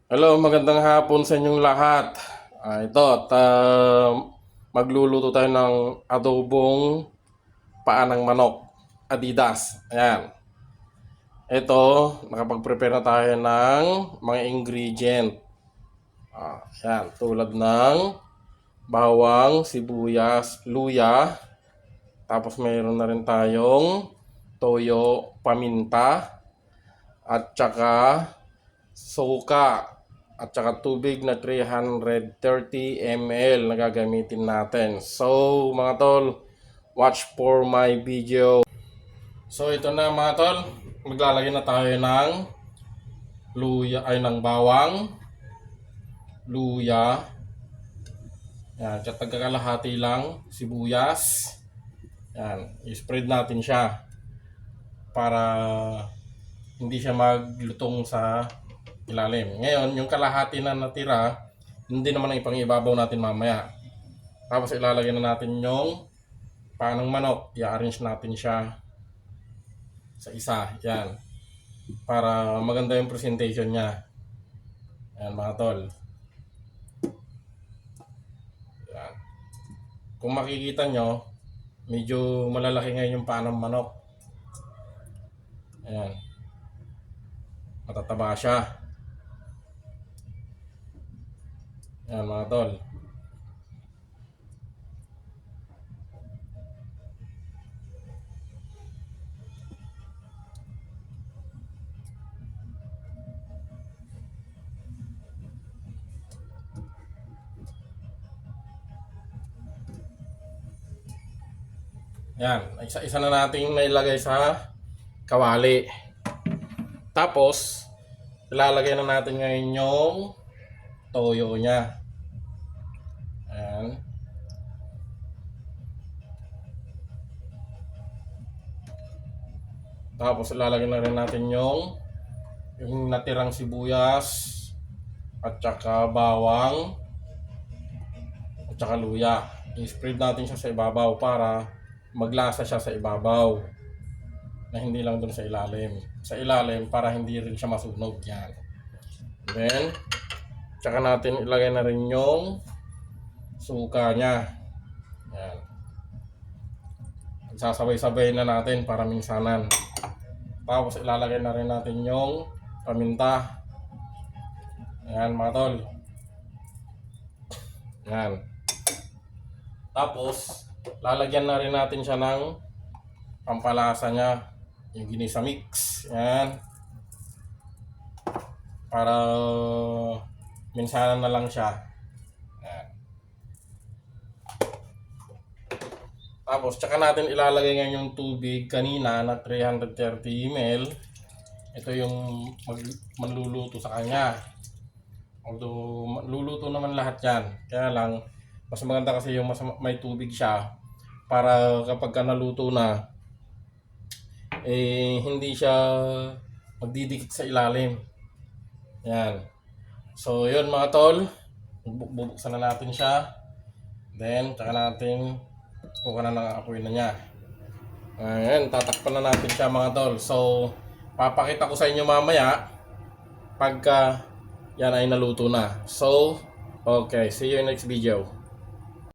Hello, magandang hapon sa inyong lahat. Ito, magluluto tayo ng adobong paa ng manok, Adidas. Ayan. Ito, nakapag-prepare na tayo ng mga ingredient. Ayan, tulad ng bawang, sibuyas, luya. Tapos mayroon na rin tayong toyo, paminta, at saka suka, at saka tubig na 330 ml na gagamitin natin. So mga tol, watch for my video. So ito na mga tol, maglalagay na tayo ng luya, ay ng bawang, luya, yan, at tagkakalahati lang sibuyas. Yan, i-spread natin siya para hindi siya maglutong sa ilalim. Ngayon, yung kalahati na natira, hindi naman ang ipang-ibabaw natin mamaya. Tapos ilalagay na natin yung panang manok. I-arrange natin siya sa isa. Yan. Para maganda yung presentation niya. Yan mga tol. Yan. Kung makikita nyo, medyo malalaki ngayon yung panang manok. Ayan. Matataba siya. Yan mga tol. Yan. Isa-isa na natin nailagay sa kawali. Tapos, ilalagay na natin ngayon yung toyo niya. Ayan. Tapos ilalagay na rin natin yung natirang sibuyas at saka bawang at saka luya. I-spread natin siya sa ibabaw para maglasa siya sa ibabaw na hindi lang dun sa ilalim. Sa ilalim para hindi rin siya masunog. Yan. Then, tsaka natin ilagay na rin yung suka niya. Yan. Sasabay-sabay na natin para minsanan. Tapos ilalagay na rin natin yung paminta. Ayan mga tol. Ayan. Tapos lalagyan na rin natin siya ng pampalasa niya, yung ginisa mix. Ayan. Para minsanan na lang siya. Ayan. Tapos tsaka natin ilalagay ngayon yung tubig kanina na 330 ml. Ito yung manluluto sa kanya. Although luluto naman lahat yan. Kaya lang mas maganda kasi yung may tubig siya para kapag ka naluto na hindi siya magdidikit sa ilalim. Yan. So yun mga tol, bubuksan na natin siya. Then tsaka natin kuha na ng apoy na niya. Ayan, tatakpan na natin siya mga tol. So papakita ko sa inyo mamaya pagka yan ay naluto na. So okay, see you in next video.